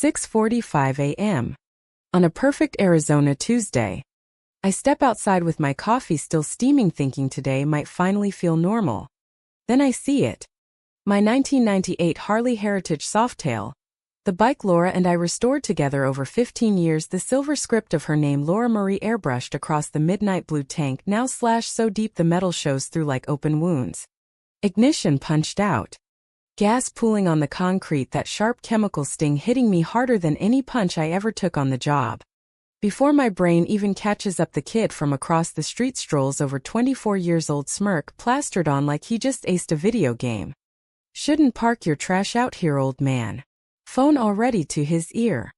6:45 a.m. On a perfect Arizona Tuesday. I step outside with my coffee still steaming thinking today might finally feel normal. Then I see it. My 1998 Harley Heritage Softail. The bike Laura and I restored together over 15 years. The silver script of her name Laura Marie airbrushed across the midnight blue tank now slashed so deep the metal shows through like open wounds. Ignition punched out. Gas pooling on the concrete, that sharp chemical sting hitting me harder than any punch I ever took on the job. Before my brain even catches up, the kid from across the street strolls over, 24 years old, smirk plastered on like he just aced a video game. Shouldn't park your trash out here, old man. Phone already to his ear.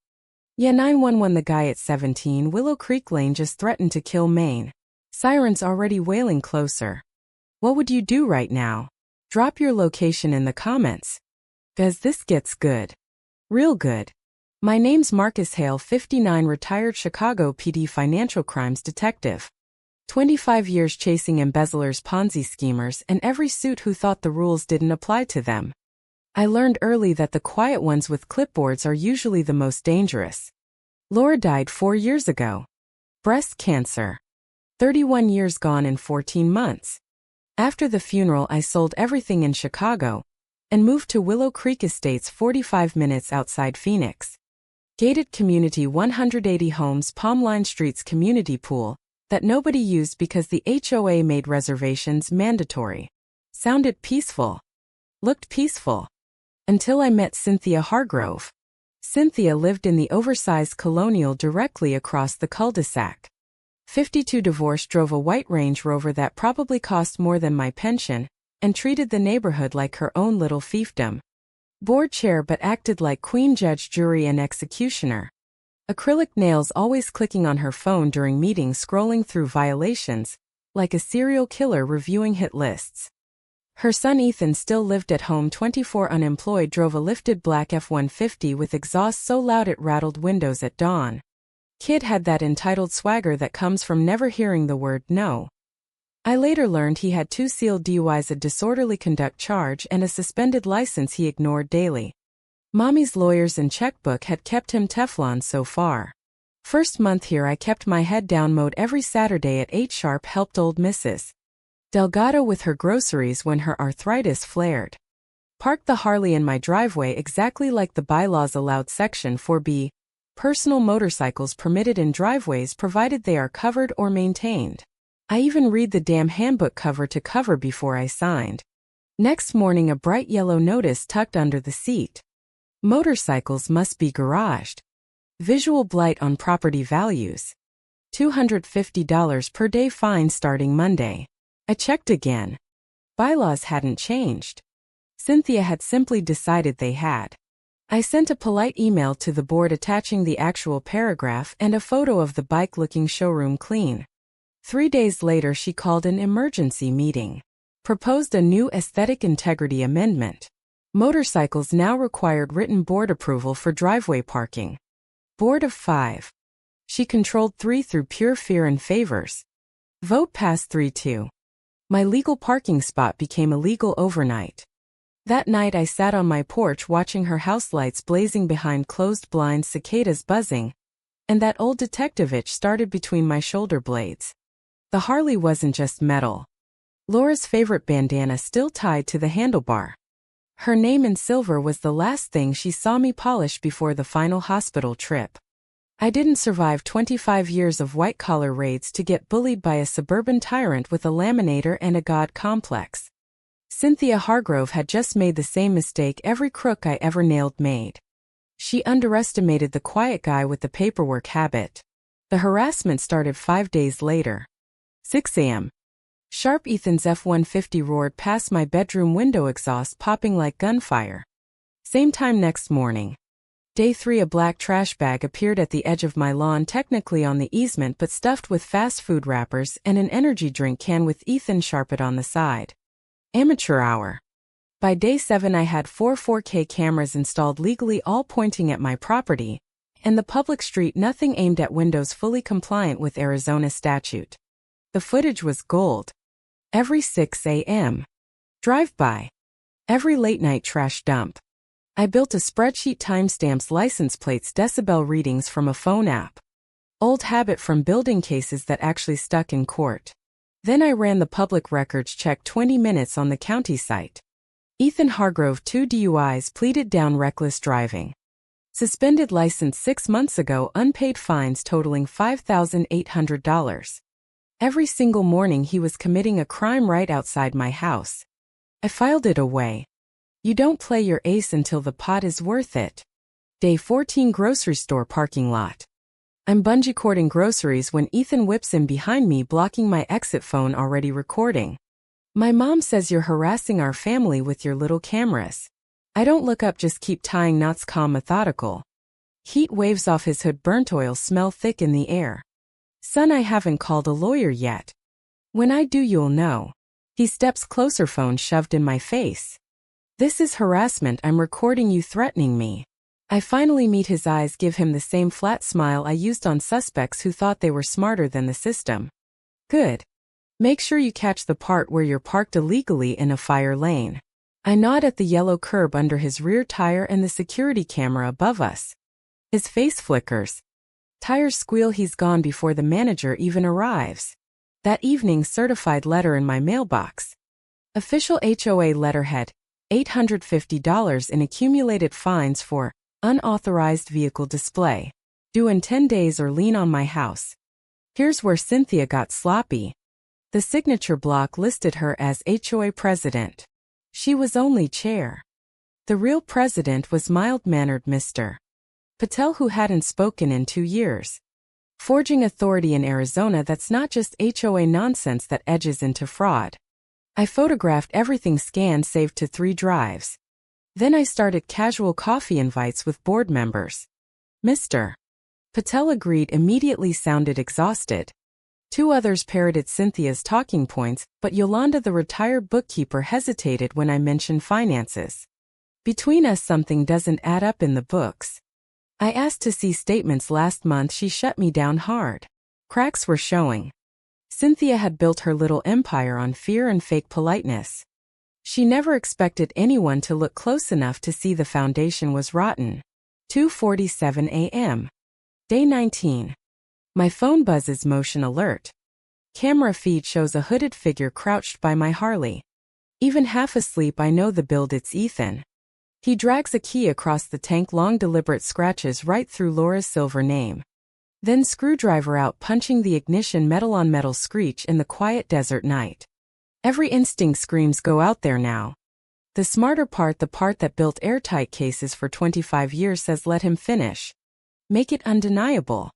Yeah, 911. The guy at 17 Willow Creek Lane just threatened to kill Maine. Sirens already wailing closer. What would you do right now? Drop your location in the comments. 'Cause this gets good. Real good. My name's Marcus Hale, 59, retired Chicago PD financial crimes detective. 25 years chasing embezzlers, Ponzi schemers, and every suit who thought the rules didn't apply to them. I learned early that the quiet ones with clipboards are usually the most dangerous. Laura died 4 years ago. Breast cancer. 31 years gone in 14 months. After the funeral, I sold everything in Chicago and moved to Willow Creek Estates, 45 minutes outside Phoenix. Gated community, 180 homes, Palm Line Street's community pool that nobody used because the HOA made reservations mandatory. Sounded peaceful. Looked peaceful. Until I met Cynthia Hargrove. Cynthia lived in the oversized colonial directly across the cul-de-sac. 52, divorced, drove a white Range Rover that probably cost more than my pension, and treated the neighborhood like her own little fiefdom. Board chair but acted like queen, judge, jury, and executioner. Acrylic nails, always clicking on her phone during meetings, scrolling through violations, like a serial killer reviewing hit lists. Her son Ethan still lived at home, 24, unemployed, drove a lifted black F-150 with exhaust so loud it rattled windows at dawn. Kid had that entitled swagger that comes from never hearing the word no. I later learned he had 2 sealed DUIs, a disorderly conduct charge, and a suspended license he ignored daily. Mommy's lawyers and checkbook had kept him Teflon so far. First month here, I kept my head down, mowed every Saturday at 8 sharp, helped old Mrs. Delgado with her groceries when her arthritis flared. Parked the Harley in my driveway exactly like the bylaws allowed. Section 4B. Personal motorcycles permitted in driveways provided they are covered or maintained. I even read the damn handbook cover to cover before I signed. Next morning, a bright yellow notice tucked under the seat. Motorcycles must be garaged. Visual blight on property values. $250 per day fine starting Monday. I checked again. Bylaws hadn't changed. Cynthia had simply decided they had. I sent a polite email to the board attaching the actual paragraph and a photo of the bike looking showroom clean. 3 days later, she called an emergency meeting. Proposed a new aesthetic integrity amendment. Motorcycles now required written board approval for driveway parking. Board of 5. She controlled 3 through pure fear and favors. Vote passed 3-2. My legal parking spot became illegal overnight. That night I sat on my porch watching her house lights blazing behind closed blinds, cicadas buzzing, and that old detective itch started between my shoulder blades. The Harley wasn't just metal. Laura's favorite bandana still tied to the handlebar. Her name in silver was the last thing she saw me polish before the final hospital trip. I didn't survive 25 years of white-collar raids to get bullied by a suburban tyrant with a laminator and a god complex. Cynthia Hargrove had just made the same mistake every crook I ever nailed made. She underestimated the quiet guy with the paperwork habit. The harassment started 5 days later. 6 a.m. Sharp, Ethan's F-150 roared past my bedroom window, exhaust popping like gunfire. Same time next morning. Day 3, a black trash bag appeared at the edge of my lawn, technically on the easement but stuffed with fast food wrappers and an energy drink can with Ethan Sharpet on the side. Amateur hour. By day 7, I had 4 4K cameras installed legally, all pointing at my property, and the public street, nothing aimed at windows, fully compliant with Arizona statute. The footage was gold. Every 6 a.m. drive-by. Every late-night trash dump. I built a spreadsheet timestamps license plates decibel readings from a phone app. Old habit from building cases that actually stuck in court. Then I ran the public records check 20 minutes on the county site. Ethan Hargrove 2 DUIs pleaded down reckless driving. Suspended license 6 months ago, unpaid fines totaling $5,800. Every single morning he was committing a crime right outside my house. I filed it away. You don't play your ace until the pot is worth it. Day 14 grocery store parking lot. I'm bungee cording groceries when Ethan whips in behind me, blocking my exit phone already recording. My mom says you're harassing our family with your little cameras. I don't look up, just keep tying knots, calm, methodical. Heat waves off his hood, burnt oil smell thick in the air. Son, I haven't called a lawyer yet. When I do, you'll know. He steps closer, phone shoved in my face. This is harassment, I'm recording you threatening me. I finally meet his eyes, give him the same flat smile I used on suspects who thought they were smarter than the system. Good. Make sure you catch the part where you're parked illegally in a fire lane. I nod at the yellow curb under his rear tire and the security camera above us. His face flickers. Tires squeal, he's gone before the manager even arrives. That evening, certified letter in my mailbox. Official HOA letterhead, $850 in accumulated fines for unauthorized vehicle display. Due in 10 days or lien on my house. Here's where Cynthia got sloppy. The signature block listed her as HOA president. She was only chair. The real president was mild-mannered Mr. Patel, who hadn't spoken in 2 years. Forging authority in Arizona, that's not just HOA nonsense that edges into fraud. I photographed everything, scanned, saved to 3 drives. Then I started casual coffee invites with board members. Mr. Patel agreed immediately, sounded exhausted. 2 others parroted Cynthia's talking points, but Yolanda, the retired bookkeeper, hesitated when I mentioned finances. Between us, something doesn't add up in the books. I asked to see statements last month, she shut me down hard. Cracks were showing. Cynthia had built her little empire on fear and fake politeness. She never expected anyone to look close enough to see the foundation was rotten. 2:47 a.m. Day 19. My phone buzzes, motion alert. Camera feed shows a hooded figure crouched by my Harley. Even half asleep, I know the build, it's Ethan. He drags a key across the tank, long deliberate scratches right through Laura's silver name. Then screwdriver out, punching the ignition, metal on metal screech in the quiet desert night. Every instinct screams, go out there now. The smarter part, the part that built airtight cases for 25 years, says let him finish. Make it undeniable.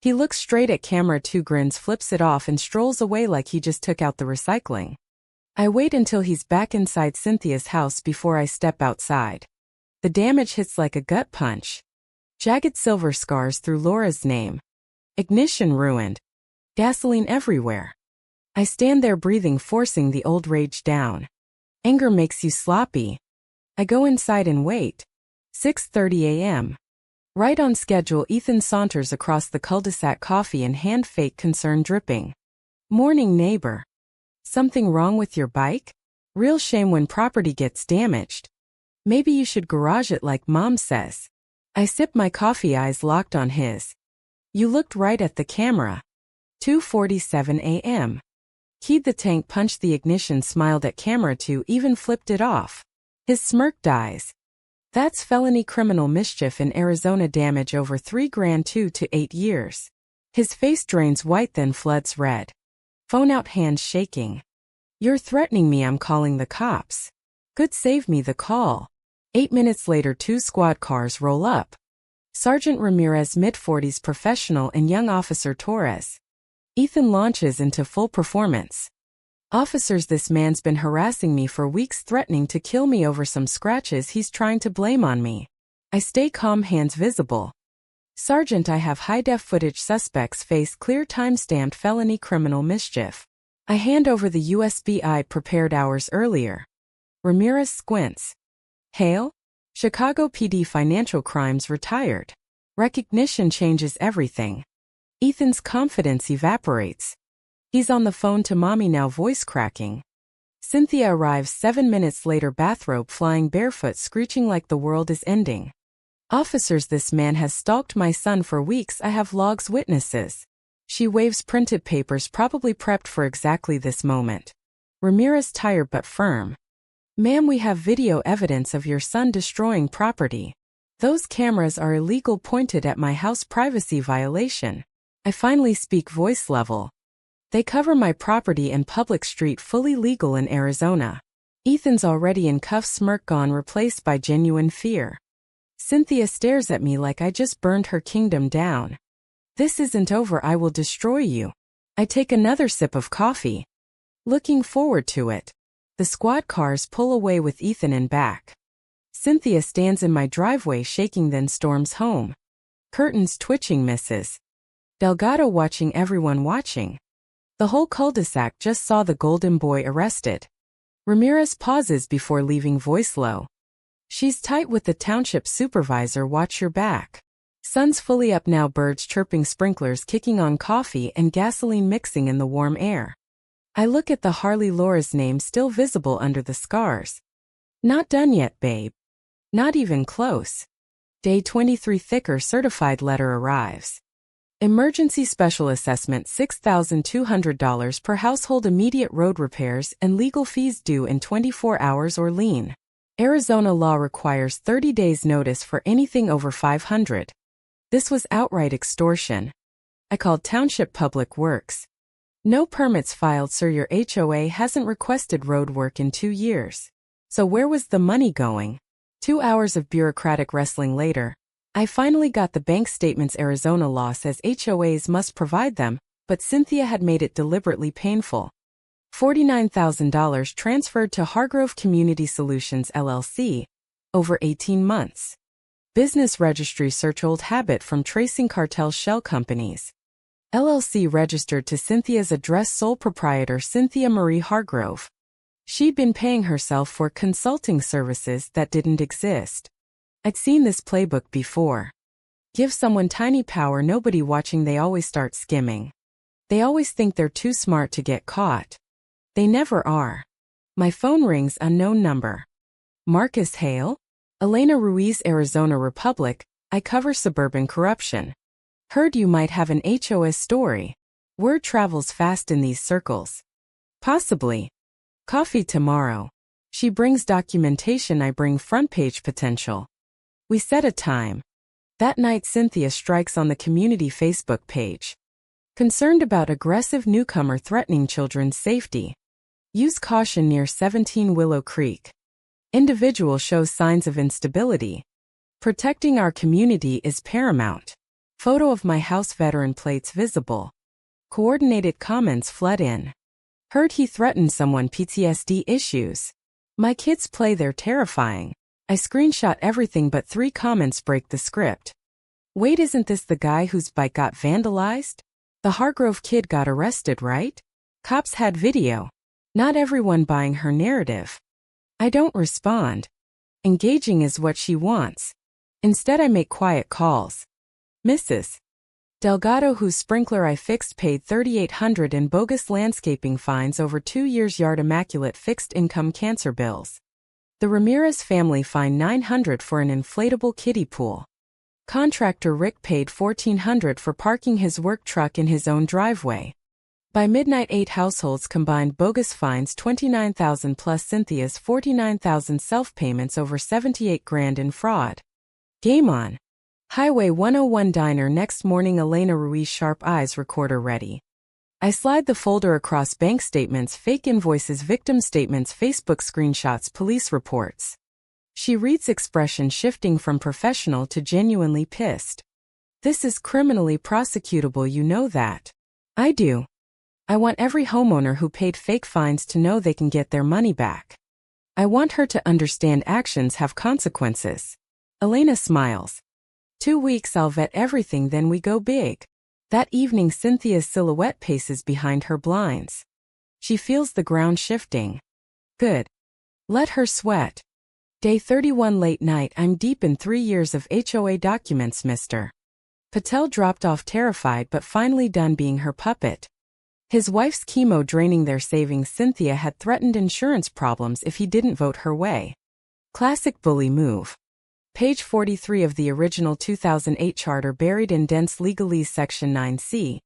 He looks straight at camera, 2 grins, flips it off and strolls away like he just took out the recycling. I wait until he's back inside Cynthia's house before I step outside. The damage hits like a gut punch. Jagged silver scars through Laura's name. Ignition ruined. Gasoline everywhere. I stand there breathing, forcing the old rage down. Anger makes you sloppy. I go inside and wait. 6:30 a.m. Right on schedule, Ethan saunters across the cul-de-sac, coffee in hand, fake concern dripping. Morning, neighbor. Something wrong with your bike? Real shame when property gets damaged. Maybe you should garage it like mom says. I sip my coffee, eyes locked on his. You looked right at the camera. 2:47 a.m. Keyed the tank, punched the ignition, smiled at camera 2, even flipped it off. His smirk dies. That's felony criminal mischief in Arizona, damage over $3 grand, 2 to 8 years. His face drains white, then floods red. Phone out, hands shaking. You're threatening me, I'm calling the cops. Good, save me the call. 8 minutes later, 2 squad cars roll up. Sergeant Ramirez, mid-40s, professional, and young officer Torres. Ethan launches into full performance. Officers, this man's been harassing me for weeks, threatening to kill me over some scratches he's trying to blame on me. I stay calm, hands visible. Sergeant, I have high-def footage, suspect's face clear, time-stamped felony criminal mischief. I hand over the USB I'd prepared hours earlier. Ramirez squints. Hail? Chicago PD, financial crimes, retired. Recognition changes everything. Ethan's confidence evaporates. He's on the phone to mommy now, voice cracking. Cynthia arrives 7 minutes later, bathrobe flying, barefoot, screeching like the world is ending. Officers, this man has stalked my son for weeks. I have logs, witnesses. She waves printed papers, probably prepped for exactly this moment. Ramirez, tired but firm. Ma'am, we have video evidence of your son destroying property. Those cameras are illegal, pointed at my house, privacy violation. I finally speak, voice level. They cover my property and public street, fully legal in Arizona. Ethan's already in cuffs, smirk gone, replaced by genuine fear. Cynthia stares at me like I just burned her kingdom down. This isn't over, I will destroy you. I take another sip of coffee. Looking forward to it. The squad cars pull away with Ethan in back. Cynthia stands in my driveway shaking, then storms home. Curtains twitching, Mrs. Delgado watching, everyone watching. The whole cul-de-sac just saw the golden boy arrested. Ramirez pauses before leaving, voice low. She's tight with the township supervisor, watch your back. Sun's fully up now, birds chirping, sprinklers kicking on, coffee and gasoline mixing in the warm air. I look at the Harley, Laura's name still visible under the scars. Not done yet, babe. Not even close. Day 23, thicker certified letter arrives. Emergency special assessment $6,200 per household, immediate road repairs and legal fees due in 24 hours or lien. Arizona law requires 30 days notice for anything over $500. This was outright extortion. I called Township Public Works. No permits filed, sir. Your HOA hasn't requested road work in 2 years. So where was the money going? 2 hours of bureaucratic wrestling later, I finally got the bank statements. Arizona law says HOAs must provide them, but Cynthia had made it deliberately painful. $49,000 transferred to Hargrove Community Solutions LLC. Over 18 months. Business registry search, old habit from tracing cartel shell companies. LLC registered to Cynthia's address, sole proprietor Cynthia Marie Hargrove. She'd been paying herself for consulting services that didn't exist. I'd seen this playbook before. Give someone tiny power, nobody watching, they always start skimming. They always think they're too smart to get caught. They never are. My phone rings, unknown number. Marcus Hale? Elena Ruiz, Arizona Republic. I cover suburban corruption. Heard you might have an HOA story. Word travels fast in these circles. Possibly. Coffee tomorrow. She brings documentation, I bring front page potential. We set a time. That night Cynthia strikes on the community Facebook page. Concerned about aggressive newcomer threatening children's safety. Use caution near 17 Willow Creek. Individual shows signs of instability. Protecting our community is paramount. Photo of my house, veteran plates visible. Coordinated comments flood in. Heard he threatened someone, PTSD issues. My kids play, they're terrifying. I screenshot everything but 3 comments break the script. Wait, isn't this the guy whose bike got vandalized? The Hargrove kid got arrested, right? Cops had video. Not everyone buying her narrative. I don't respond. Engaging is what she wants. Instead I make quiet calls. Mrs. Delgado, whose sprinkler I fixed, paid $3,800 in bogus landscaping fines over 2 years. Yard immaculate, fixed income cancer bills. The Ramirez family fined $900 for an inflatable kiddie pool. Contractor Rick paid $1,400 for parking his work truck in his own driveway. By midnight 8 households combined bogus fines, $29,000 plus Cynthia's $49,000 self-payments, over $78,000 in fraud. Game on. Highway 101 diner. Next morning, Elena Ruiz, sharp eyes, recorder ready. I slide the folder across: bank statements, fake invoices, victim statements, Facebook screenshots, police reports. She reads, expression shifting from professional to genuinely pissed. This is criminally prosecutable, you know that. I do. I want every homeowner who paid fake fines to know they can get their money back. I want her to understand actions have consequences. Elena smiles. 2 weeks, I'll vet everything, then we go big. That evening, Cynthia's silhouette paces behind her blinds. She feels the ground shifting. Good. Let her sweat. Day 31, late night. I'm deep in 3 years of HOA documents, Mr. Patel dropped off, terrified but finally done being her puppet. His wife's chemo draining their savings. Cynthia had threatened insurance problems if he didn't vote her way. Classic bully move. Page 43 of the original 2008 charter buried in dense legalese Section 9C.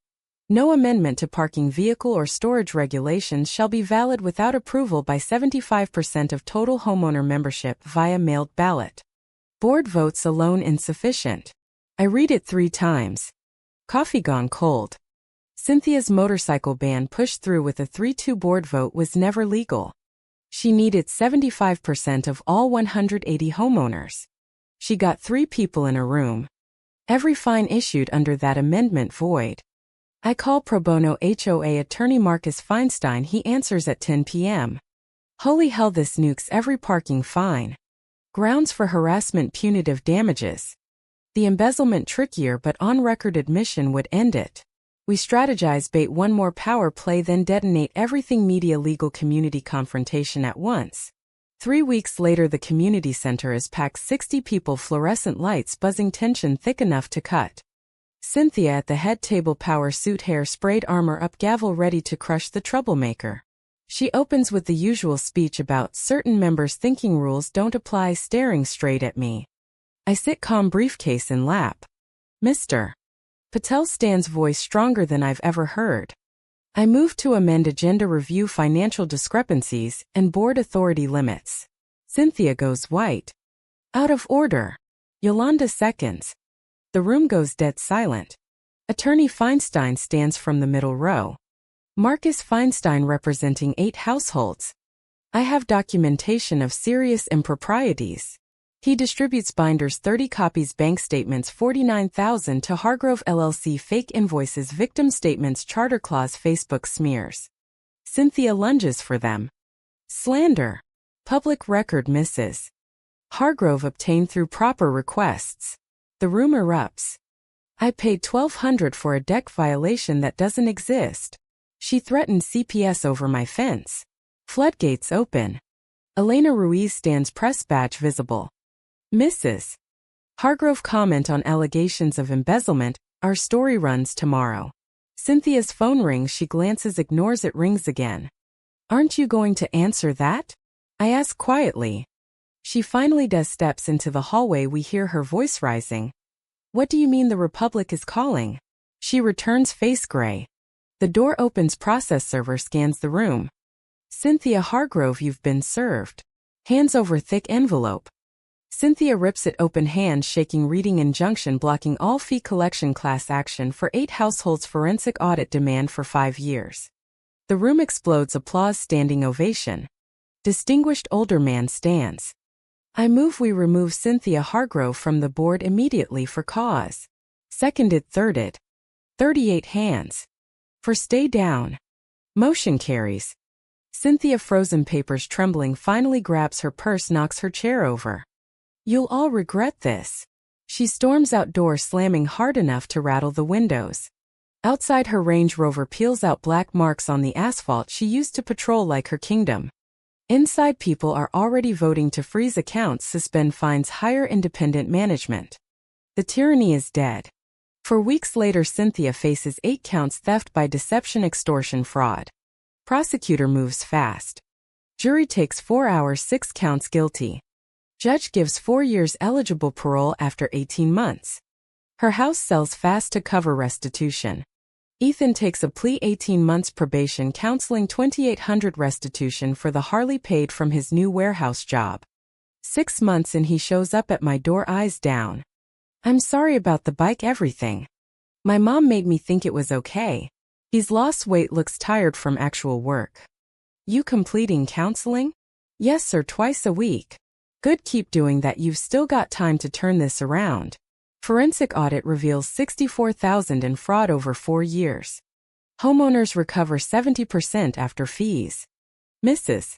No amendment to parking vehicle or storage regulations shall be valid without approval by 75% of total homeowner membership via mailed ballot. Board votes alone insufficient. I read it 3 times. Coffee gone cold. Cynthia's motorcycle ban pushed through with a 3-2 board vote was never legal. She needed 75% of all 180 homeowners. She got 3 people in a room. Every fine issued under that amendment void. I call pro bono HOA attorney Marcus Feinstein. He answers at 10 p.m. Holy hell, this nukes every parking fine. Grounds for harassment, punitive damages. The embezzlement trickier, but on-record admission would end it. We strategize, bait one more power play, then detonate everything, media, legal, community confrontation at once. 3 weeks later the community center is packed, 60 people, fluorescent lights buzzing, tension thick enough to cut. Cynthia at the head table, power suit, hair sprayed, armor up, gavel ready to crush the troublemaker. She opens with the usual speech about certain members thinking rules don't apply, staring straight at me. I sit calm, briefcase in lap. Mr. Patel stands, voice stronger than I've ever heard. I move to amend agenda, review financial discrepancies and board authority limits. Cynthia goes white. Out of order. Yolanda seconds. The room goes dead silent. Attorney Feinstein stands from the middle row. Marcus Feinstein representing 8 households. I have documentation of serious improprieties. He distributes binders, 30 copies, bank statements, $49,000 to Hargrove LLC, fake invoices, victim statements, charter clause, Facebook smears. Cynthia lunges for them. Slander. Public record misses. Hargrove obtained through proper requests. The room erupts. I paid $1,200 for a deck violation that doesn't exist. She threatened CPS over my fence. Floodgates open. Elena Ruiz stands, press badge visible. Mrs. Hargrove comment on allegations of embezzlement. Our story runs tomorrow. Cynthia's phone rings. She glances, ignores it, rings again. Aren't you going to answer that? I ask quietly. She finally does, steps into the hallway. We hear her voice rising. What do you mean the Republic is calling? She returns, face gray. The door opens, process server scans the room. Cynthia Hargrove, you've been served. Hands over thick envelope. Cynthia rips it open, hands shaking, reading injunction blocking all fee collection, class action for 8 households, forensic audit demand for 5 years. The room explodes, applause, standing ovation. Distinguished older man stands. I move we remove Cynthia Hargrove from the board immediately for cause. Seconded, thirded. 38 hands. For stay down. Motion carries. Cynthia, frozen papers trembling, finally grabs her purse, knocks her chair over. You'll all regret this. She storms outdoors, slamming hard enough to rattle the windows. Outside, her Range Rover peels out, black marks on the asphalt she used to patrol like her kingdom. Inside, people are already voting to freeze accounts, suspend fines, hire independent management. The tyranny is dead. For weeks later, Cynthia faces 8 counts: theft by deception, extortion, fraud. Prosecutor moves fast. Jury takes 4 hours, 6 counts, guilty. Judge gives 4 years, eligible parole after 18 months. Her house sells fast to cover restitution. Ethan takes a plea, 18 months probation, counseling, $2,800 restitution for the Harley paid from his new warehouse job. 6 months in, he shows up at my door, eyes down. I'm sorry about the bike, everything. My mom made me think it was okay. He's lost weight, looks tired from actual work. You completing counseling? Yes sir, twice a week. Good, keep doing that, you've still got time to turn this around. Forensic audit reveals $64,000 in fraud over 4 years. Homeowners recover 70% after fees. Mrs.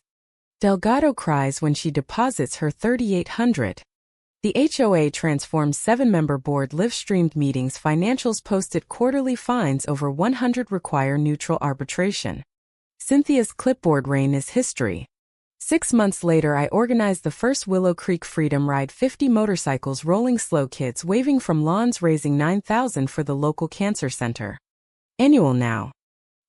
Delgado cries when she deposits her $3,800. The HOA transforms 7-member board, live-streamed meetings, financials posted, quarterly fines over 100, require neutral arbitration. Cynthia's clipboard reign is history. 6 months later, I organized the first Willow Creek Freedom Ride, 50 motorcycles rolling slow, kids waving from lawns, raising $9,000 for the local cancer center. Annual now.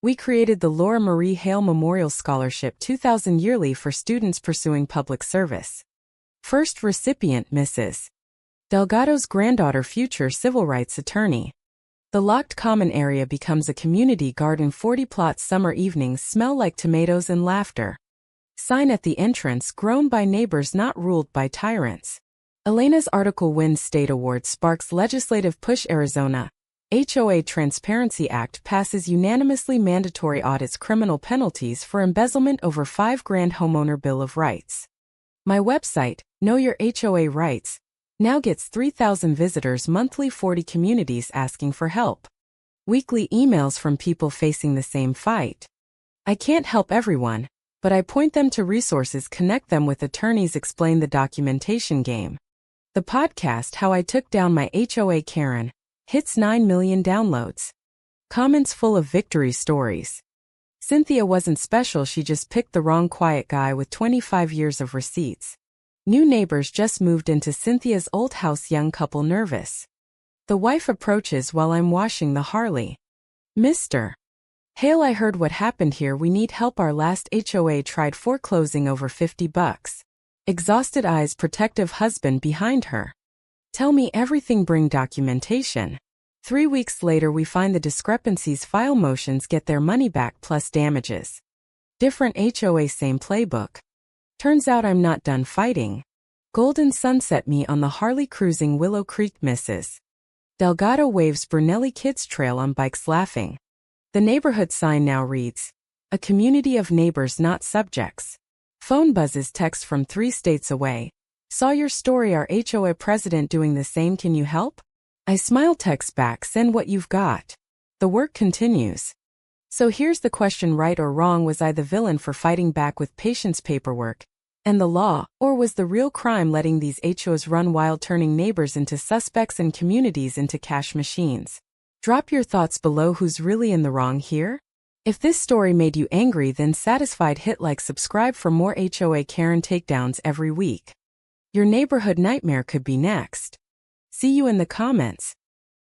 We created the Laura Marie Hale Memorial Scholarship 2000 yearly for students pursuing public service. First recipient, Mrs. Delgado's granddaughter, future civil rights attorney. The locked common area becomes a community garden. 40 plots. Summer evenings smell like tomatoes and laughter. Sign at the entrance, grown by neighbors, not ruled by tyrants. Elena's article wins state award, sparks legislative push. Arizona HOA Transparency Act passes unanimously. Mandatory audits, criminal penalties for embezzlement over $5,000. Homeowner Bill of Rights. My website, Know Your HOA Rights, now gets 3,000 visitors monthly. 40 communities asking for help. Weekly emails from people facing the same fight. I can't help everyone, but I point them to resources, connect them with attorneys, explain the documentation game. The podcast, How I Took Down My HOA Karen, hits 9 million downloads. Comments full of victory stories. Cynthia wasn't special, she just picked the wrong quiet guy with 25 years of receipts. New neighbors just moved into Cynthia's old house, young couple nervous. The wife approaches while I'm washing the Harley. Mr. Hale, I heard what happened here. We need help. Our last HOA tried foreclosing over $50. Exhausted eyes, protective husband behind her. Tell me everything, bring documentation. 3 weeks later we find the discrepancies, file motions, get their money back plus damages. Different HOA, same playbook. Turns out I'm not done fighting. Golden sunset me on the Harley cruising Willow Creek. Mrs. Delgado waves Brunelli kids trail on bikes laughing. The neighborhood sign now reads, a community of neighbors, not subjects. Phone buzzes, text from 3 states away. Saw your story, our HOA president doing the same, can you help? I smile, text back, send what you've got. The work continues. So here's the question, right or wrong, was I the villain for fighting back with patience, paperwork, and the law, or was the real crime letting these HOAs run wild, turning neighbors into suspects and communities into cash machines? Drop your thoughts below. Who's really in the wrong here? If this story made you angry, then satisfied, hit like, subscribe for more HOA Karen takedowns every week. Your neighborhood nightmare could be next. See you in the comments.